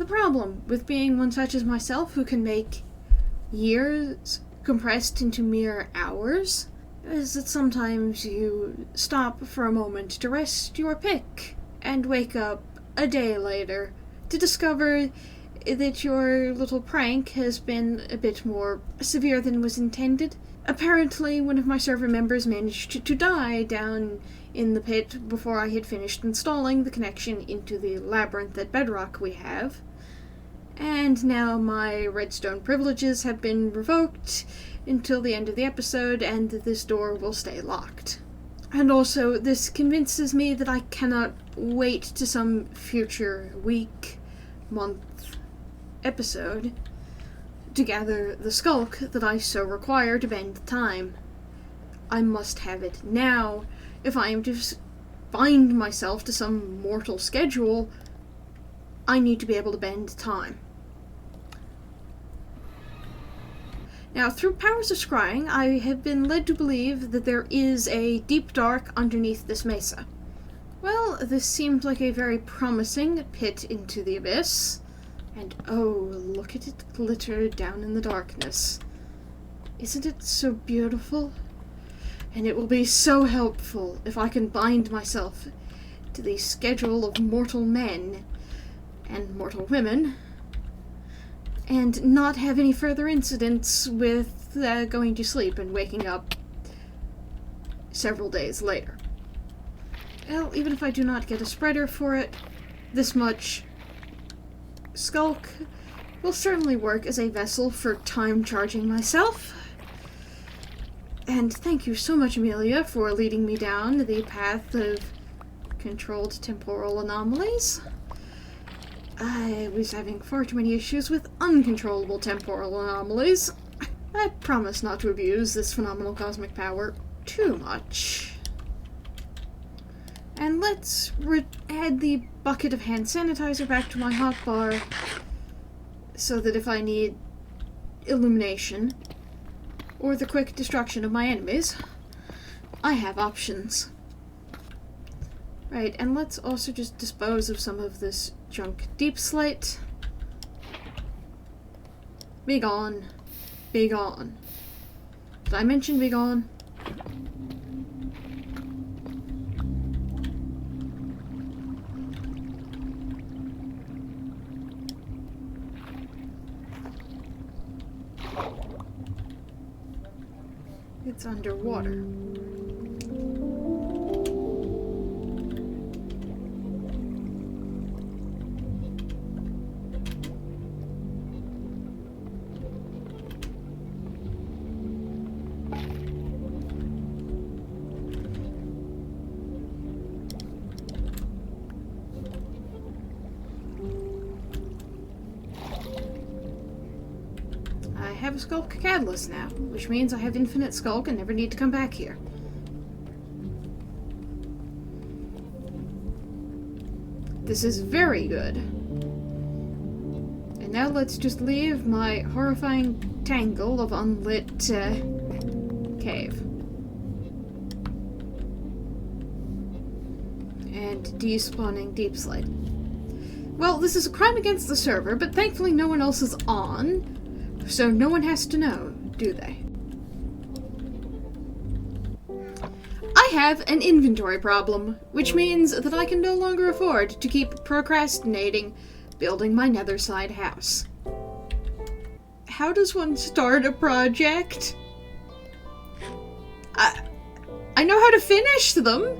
The problem with being one such as myself who can make years compressed into mere hours is that sometimes you stop for a moment to rest your pick and wake up a day later to discover that your little prank has been a bit more severe than was intended. Apparently, one of my server members managed to die down in the pit before I had finished installing the connection into the labyrinth at Bedrock we have. And now my redstone privileges have been revoked until the end of the episode, and this door will stay locked. And also, this convinces me that I cannot wait to some future week, month, episode to gather the skulk that I so require to bend time. I must have it now if I am to bind myself to some mortal schedule. I need to be able to bend time. Now, through powers of scrying, I have been led to believe that there is a deep dark underneath this mesa. Well, this seemed like a very promising pit into the abyss. And oh, look at it glitter down in the darkness. Isn't it so beautiful? And it will be so helpful if I can bind myself to the schedule of mortal men and mortal women, and not have any further incidents with going to sleep and waking up several days later. Well, even if I do not get a spreader for it, this much skulk will certainly work as a vessel for time charging myself. And thank you so much, Amelia, for leading me down the path of controlled temporal anomalies. I was having far too many issues with uncontrollable temporal anomalies. I promise not to abuse this phenomenal cosmic power too much. And let's add the bucket of hand sanitizer back to my hotbar, so that if I need illumination or the quick destruction of my enemies, I have options. Right, and let's also just dispose of some of this junk deep slate. Be gone. Be gone. Did I mention be gone? It's underwater. I have a skulk catalyst now, which means I have infinite skulk and never need to come back here. This is very good. And now let's just leave my horrifying tangle of unlit cave. And despawning deep slate. Well, this is a crime against the server, but thankfully no one else is on. So no one has to know, do they? I have an inventory problem, which means that I can no longer afford to keep procrastinating building my nether side house. How does one start a project? I know how to finish them,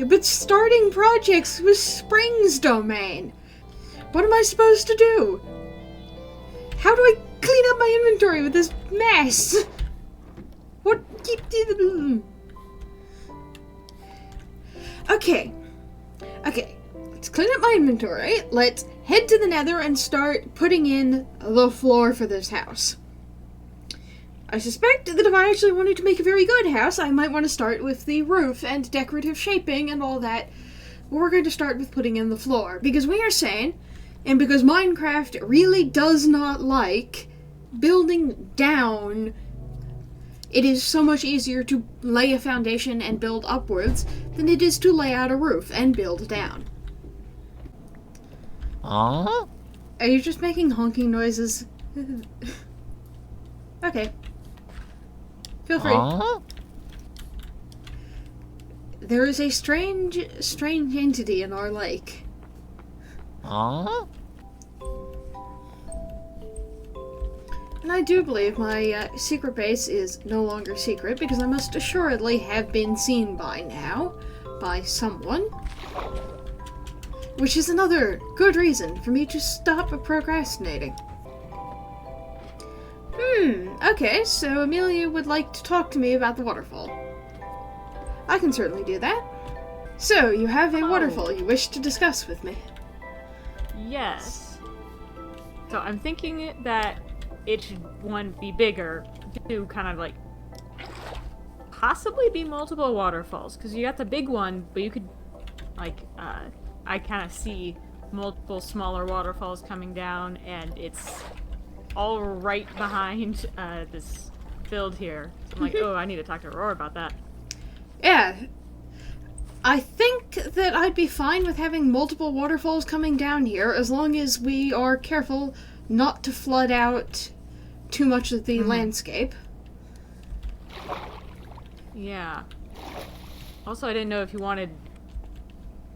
but starting projects was Spring's domain. What am I supposed to do? How do I clean up my inventory with this mess? What? Okay, let's clean up my inventory. Let's head to the nether and start putting in the floor for this house. I suspect that if I actually wanted to make a very good house, I might want to start with the roof and decorative shaping and all that. We're going to start with putting in the floor, because we are sane, and because Minecraft really does not like building down. It is so much easier to lay a foundation and build upwards than it is to lay out a roof and build down. Are you just making honking noises? Okay. Feel free. There is a strange entity in our lake. And I do believe my secret base is no longer secret, because I must assuredly have been seen by now by someone. Which is another good reason for me to stop procrastinating. Okay, so Amelia would like to talk to me about the waterfall. I can certainly do that. So, you have a waterfall you wish to discuss with me. Yes. So I'm thinking that it should, one, be bigger, two, kind of like, possibly be multiple waterfalls, because you got the big one, but you could, like, I kind of see multiple smaller waterfalls coming down, and it's all right behind this field here. So I'm like, oh, I need to talk to Aurora about that. Yeah. I think that I'd be fine with having multiple waterfalls coming down here, as long as we are careful not to flood out too much of the landscape. Yeah. Also, I didn't know if you wanted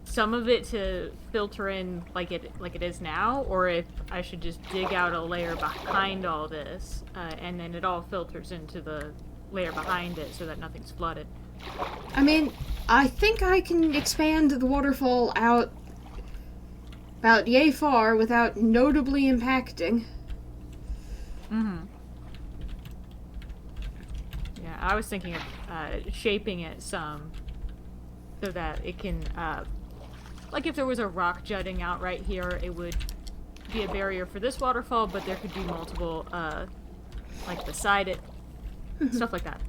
some of it to filter in like it is now, or if I should just dig out a layer behind all this, and then it all filters into the layer behind it so that nothing's flooded. I mean, I think I can expand the waterfall out about yay far without notably impacting. Yeah, I was thinking of shaping it some so that it can, like if there was a rock jutting out right here, it would be a barrier for this waterfall, but there could be multiple, like beside it, stuff like that.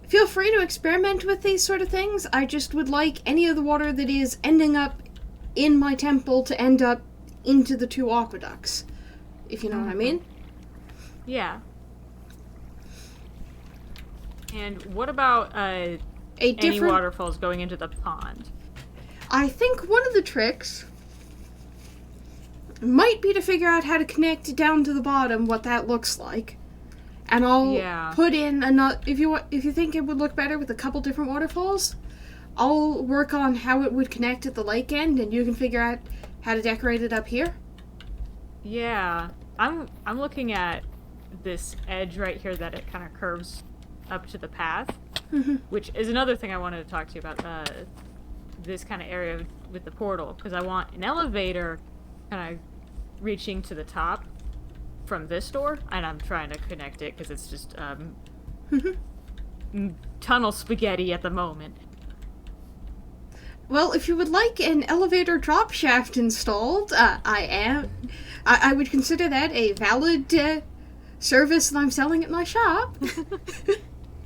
Feel free to experiment with these sort of things. I just would like any of the water that is ending up in my temple to end up into the two aqueducts, if you know what I mean. Yeah. And what about any waterfalls going into the pond? I think one of the tricks might be to figure out how to connect down to the bottom what that looks like. And I'll put in another, if you think it would look better with a couple different waterfalls, I'll work on how it would connect at the lake end, and you can figure out how to decorate it up here. Yeah. I'm looking at this edge right here that it kind of curves up to the path, which is another thing I wanted to talk to you about, this kind of area with the portal, because I want an elevator kind of reaching to the top from this door, and I'm trying to connect it because it's just tunnel spaghetti at the moment. Well, if you would like an elevator drop shaft installed, I would consider that a valid service that I'm selling at my shop.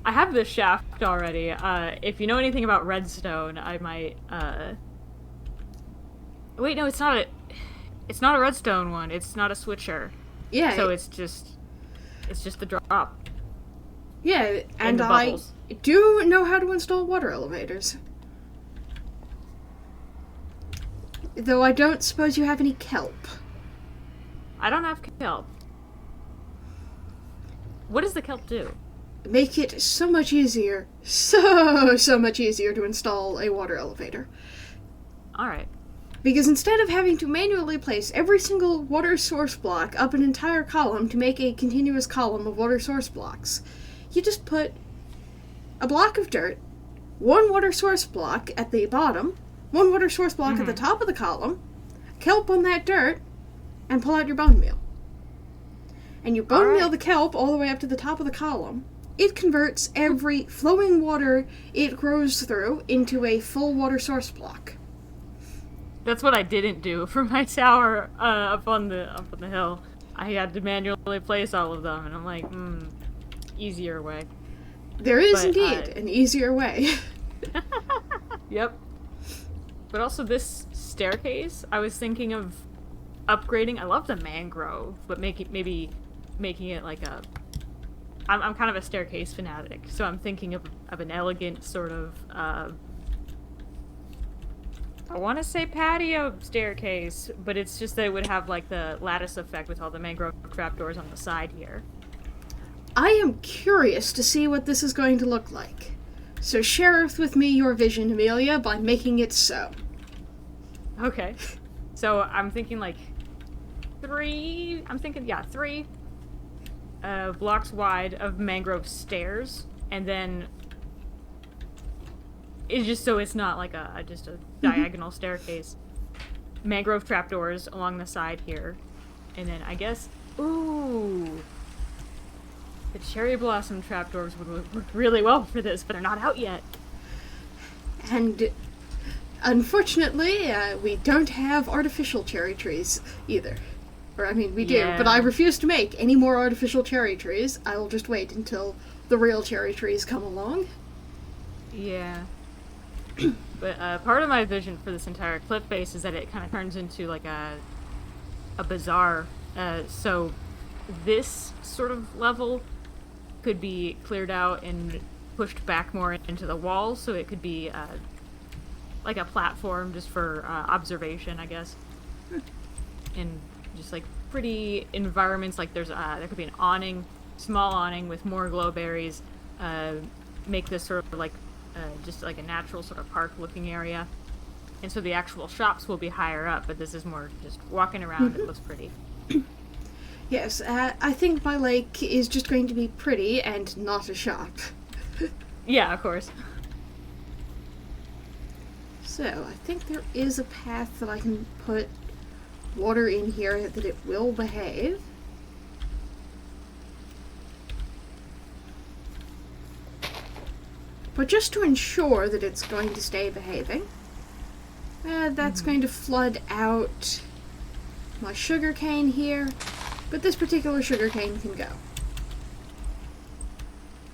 I have this shaft already. If you know anything about redstone, I might. Wait, no, it's not a redstone one. It's not a switcher. Yeah. So it's just the drop. Yeah, and I do know how to install water elevators. Though I don't suppose you have any kelp. I don't have kelp. What does the kelp do? Make it so much easier, so much easier to install a water elevator. Alright. Because instead of having to manually place every single water source block up an entire column to make a continuous column of water source blocks, you just put a block of dirt, one water source block at the bottom, one water source block at the top of the column, kelp on that dirt, and pull out your bone meal. And you bone meal the kelp all the way up to the top of the column. It converts every flowing water it grows through into a full water source block. That's what I didn't do for my tower up on the hill. I had to manually place all of them, and I'm like, easier way. There is indeed an easier way. Yep. But also this staircase, I was thinking of upgrading. I love the mangrove, but maybe making it like a. I'm kind of a staircase fanatic, so I'm thinking of an elegant sort of I want to say patio staircase, but it's just that it would have like the lattice effect with all the mangrove trapdoors on the side here. I am curious to see what this is going to look like. So share with me your vision, Amelia, by making it so. Okay. So I'm thinking like three blocks wide of mangrove stairs, and then it's just so it's not like a diagonal staircase. Mangrove trapdoors along the side here, and then I guess the cherry blossom trapdoors would work really well for this, but they're not out yet. And unfortunately, we don't have artificial cherry trees either. Or, I mean, we do, but I refuse to make any more artificial cherry trees. I will just wait until the real cherry trees come along. Yeah. But part of my vision for this entire cliff face is that it kind of turns into like a bazaar. So this sort of level could be cleared out and pushed back more into the walls, so it could be like a platform just for observation, I guess. And just like pretty environments, like there could be an awning, small awning with more glowberries, make this sort of like just like a natural sort of park looking area. And so the actual shops will be higher up, but this is more just walking around. It looks pretty. Yes, I think my lake is just going to be pretty and not a shop. Yeah, of course. So, I think there is a path that I can put water in here that it will behave. But just to ensure that it's going to stay behaving, that's going to flood out my sugarcane here, but this particular sugarcane can go.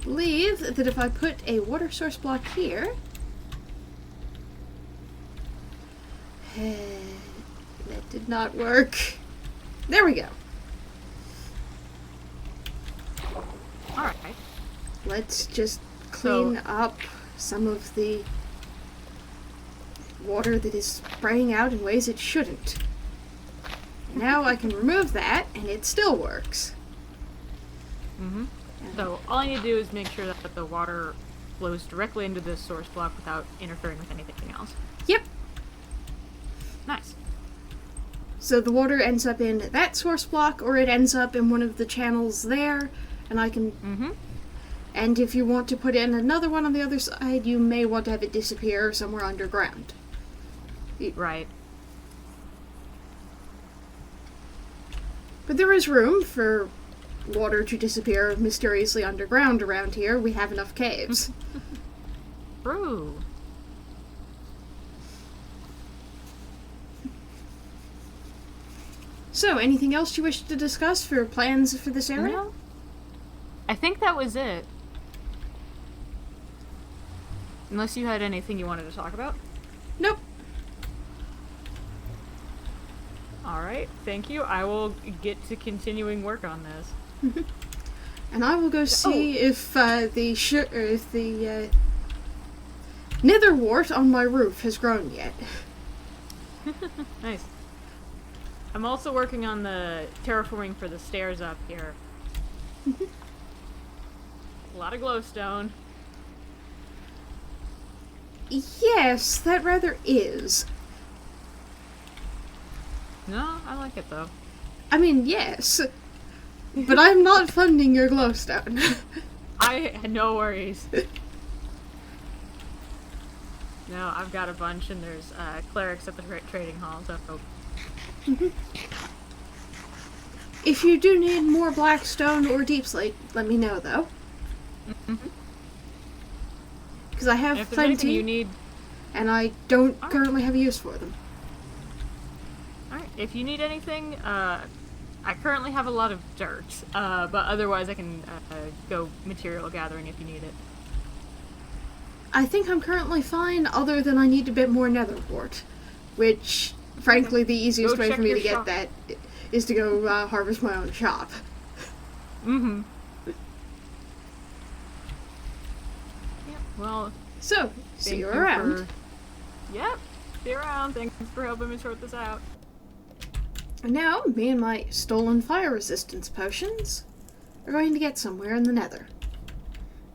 Believe that if I put a water source block here, that did not work. There we go. Alright. Let's just clean up some of the water that is spraying out in ways it shouldn't. Now I can remove that, and it still works. So all I need to do is make sure that the water flows directly into this source block without interfering with anything else. Yep. Nice. So the water ends up in that source block, or it ends up in one of the channels there, and I can... And if you want to put in another one on the other side, you may want to have it disappear somewhere underground. Right. But there is room for water to disappear mysteriously underground around here. We have enough caves. True. So, anything else you wish to discuss for plans for this area? No. I think that was it. Unless you had anything you wanted to talk about? Nope. Alright, thank you. I will get to continuing work on this. And I will go see if the netherwort on my roof has grown yet. Nice. I'm also working on the terraforming for the stairs up here. A lot of glowstone. Yes, that rather is. No, I like it though. I mean, yes. But I'm not funding your glowstone. No worries. No, I've got a bunch, and there's clerics at the trading hall, so... If you do need more blackstone or deep slate, let me know, though. Because I have if there's plenty, anything you need... and I don't currently have a use for them. Alright, if you need anything, I currently have a lot of dirt, but otherwise I can go material gathering if you need it. I think I'm currently fine, other than I need a bit more netherwort, which, frankly, the easiest way for me to get that is to go harvest my own shop. Yep, well... So, see you around. Yep. See you around. Thanks for helping me sort this out. And now, me and my stolen fire resistance potions are going to get somewhere in the Nether.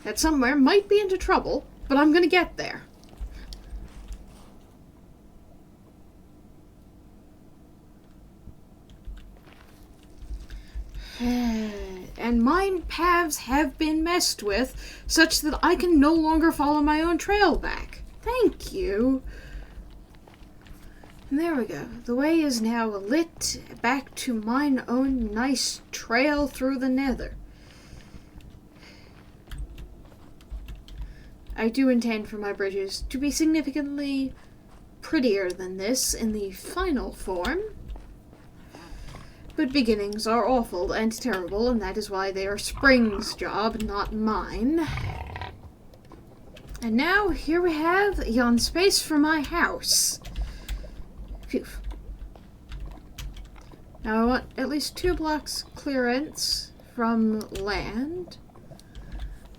That somewhere might be into trouble, but I'm gonna get there. And mine paths have been messed with, such that I can no longer follow my own trail back. Thank you. And there we go. The way is now lit back to mine own nice trail through the Nether. I do intend for my bridges to be significantly prettier than this in the final form. But beginnings are awful and terrible, and that is why they are Spring's job, not mine. And now, here we have yon space for my house. Phew. Now I want at least 2 blocks clearance from land.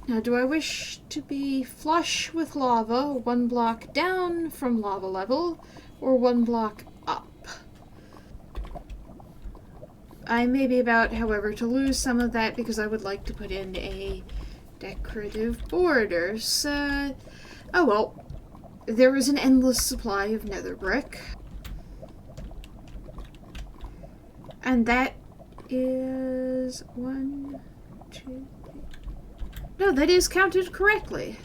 Now, do I wish to be flush with lava, 1 block down from lava level, or 1 block up? I may be about, however, to lose some of that because I would like to put in a decorative border. So, oh well. There is an endless supply of nether brick. And that is 1, 2, 3. No, that is counted correctly.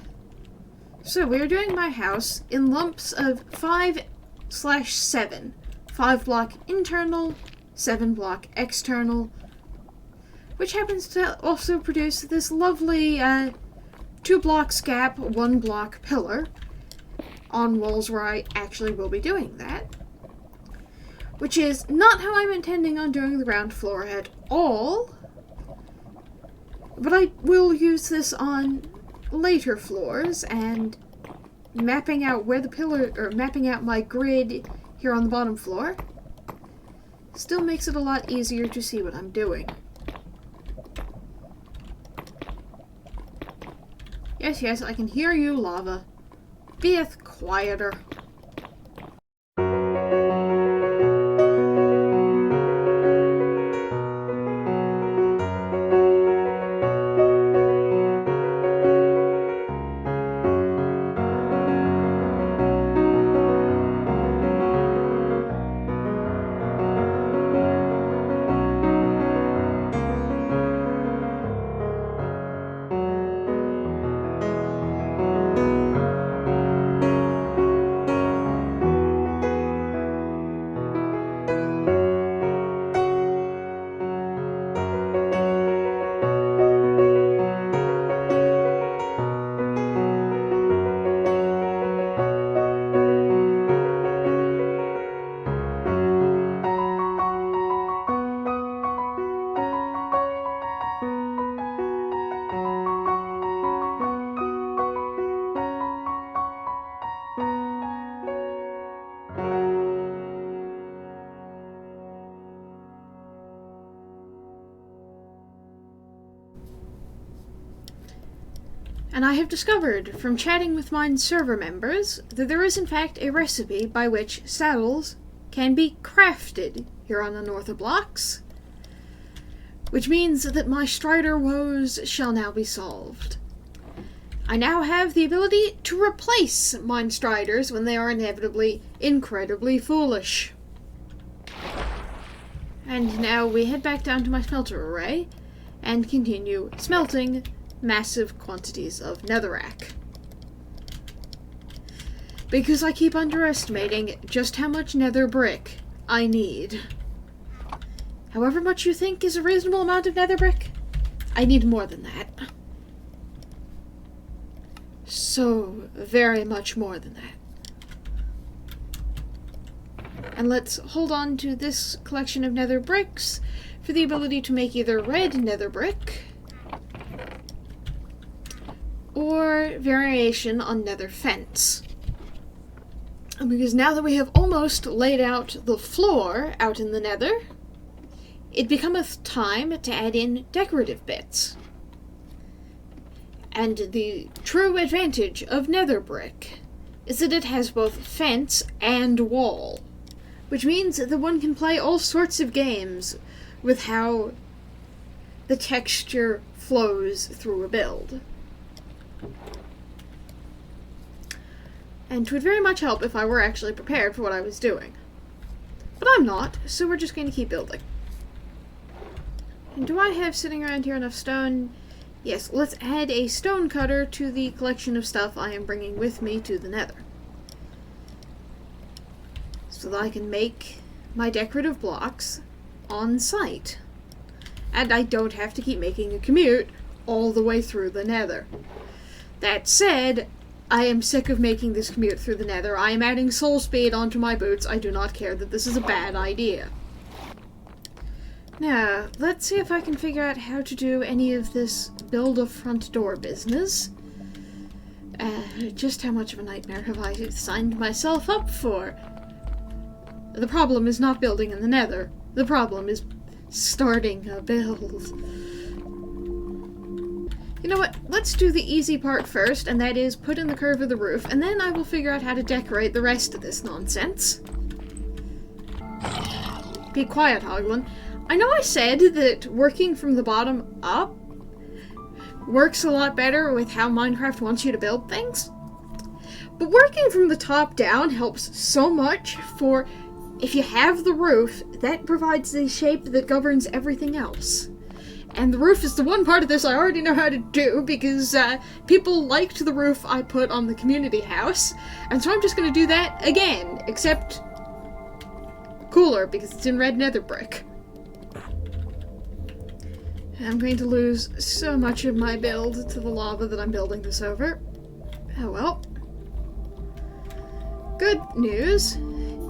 So we are doing my house in lumps of 5/7. 5 block internal, 7 block external, which happens to also produce this lovely 2 blocks gap, 1 block pillar on walls where I actually will be doing that. Which is not how I'm intending on doing the ground floor at all. But I will use this on later floors and mapping out where the pillar, or mapping out my grid here on the bottom floor still makes it a lot easier to see what I'm doing. Yes, yes, I can hear you, lava. Beeth quieter. And I have discovered from chatting with mine server members that there is in fact a recipe by which saddles can be crafted here on Unorthblocks, which means that my Strider woes shall now be solved. I now have the ability to replace mine Striders when they are inevitably incredibly foolish. And now we head back down to my smelter array and continue smelting massive quantities of netherrack. Because I keep underestimating just how much nether brick I need. However much you think is a reasonable amount of nether brick, I need more than that. So very much more than that. And let's hold on to this collection of nether bricks for the ability to make either red nether brick or variation on nether fence. Because now that we have almost laid out the floor out in the nether, it becometh time to add in decorative bits. And the true advantage of nether brick is that it has both fence and wall, which means that one can play all sorts of games with how the texture flows through a build. And it would very much help if I were actually prepared for what I was doing. But I'm not, so we're just going to keep building. And do I have sitting around here enough stone? Yes, let's add a stone cutter to the collection of stuff I am bringing with me to the Nether, so that I can make my decorative blocks on site. And I don't have to keep making a commute all the way through the Nether. That said, I am sick of making this commute through the Nether. I am adding soul speed onto my boots. I do not care that this is a bad idea. Now, let's see if I can figure out how to do any of this build a front door business. Just how much of a nightmare have I signed myself up for? The problem is not building in the Nether. The problem is starting a build. You know what? Let's do the easy part first, and that is put in the curve of the roof, and then I will figure out how to decorate the rest of this nonsense. Be quiet, Hoglin. I know I said that working from the bottom up works a lot better with how Minecraft wants you to build things, but working from the top down helps so much for, if you have the roof, that provides the shape that governs everything else. And the roof is the one part of this I already know how to do, because people liked the roof I put on the community house, and so I'm just going to do that again, except cooler, because it's in red nether brick. I'm going to lose so much of my build to the lava that I'm building this over. Oh well. Good news.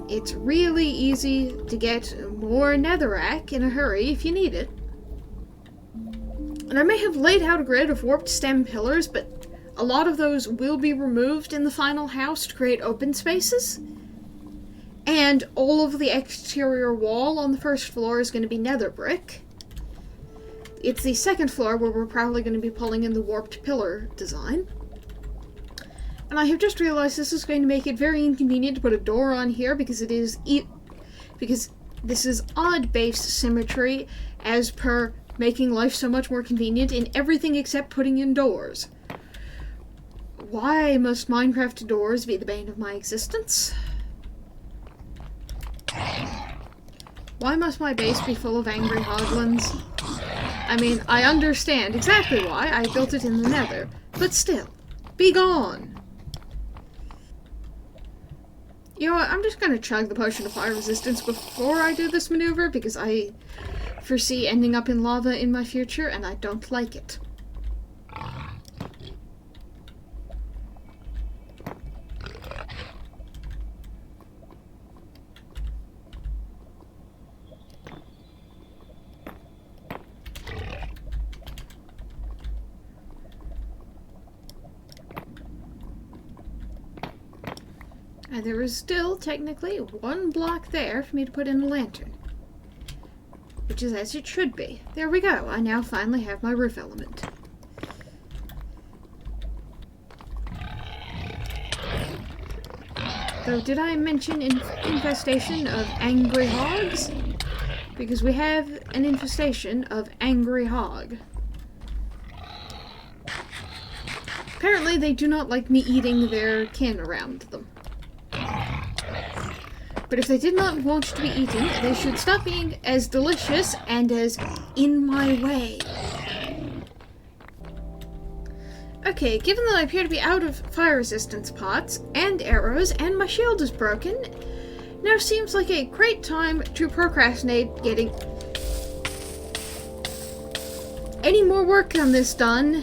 It's really easy to get more netherrack in a hurry if you need it. And I may have laid out a grid of warped stem pillars, but a lot of those will be removed in the final house to create open spaces. And all of the exterior wall on the first floor is going to be nether brick. It's the second floor where we're probably going to be pulling in the warped pillar design. And I have just realized this is going to make it very inconvenient to put a door on here, because it is because this is odd base symmetry as per making life so much more convenient in everything except putting in doors. Why must Minecraft doors be the bane of my existence? Why must my base be full of angry hoglins? I mean, I understand exactly why. I built it in the Nether. But still, be gone! You know what, I'm just gonna chug the potion of fire resistance before I do this maneuver, because I foresee ending up in lava in my future, and I don't like it. And there is still, technically, one block there for me to put in a lantern. Which is as it should be. There we go. I now finally have my roof element. Though, did I mention infestation of angry hogs? Because we have an infestation of angry hog. Apparently they do not like me eating their kin around them. But if they did not want to be eaten, they should stop being as delicious and as in my way. Okay, given that I appear to be out of fire resistance pots and arrows, and my shield is broken, now seems like a great time to procrastinate getting any more work on this done.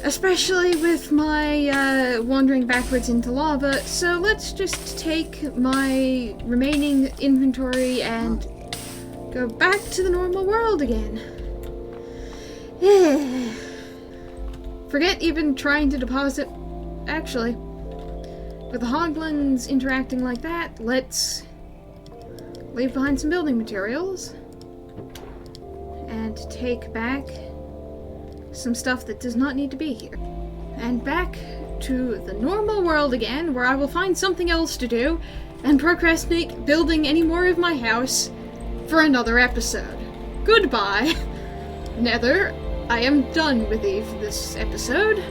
Especially with my wandering backwards into lava, so let's just take my remaining inventory and go back to the normal world again. Forget even trying to deposit. Actually, with the hoglins interacting like that, let's leave behind some building materials and take back some stuff that does not need to be here. And back to the normal world again, where I will find something else to do and procrastinate building any more of my house for another episode. Goodbye. Nether, I am done with thee for this episode.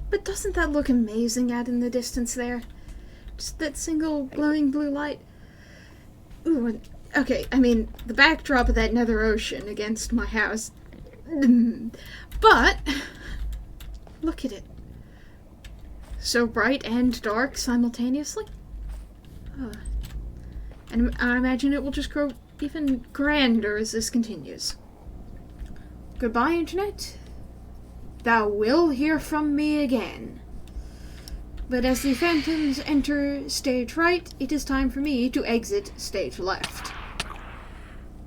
But doesn't that look amazing out in the distance there? Just that single glowing blue light. Ooh, okay, I mean, the backdrop of that nether ocean against my house. But, look at it. So bright and dark simultaneously. And I imagine it will just grow even grander as this continues. Goodbye, Internet. Thou will hear from me again. But as the phantoms enter stage right, it is time for me to exit stage left.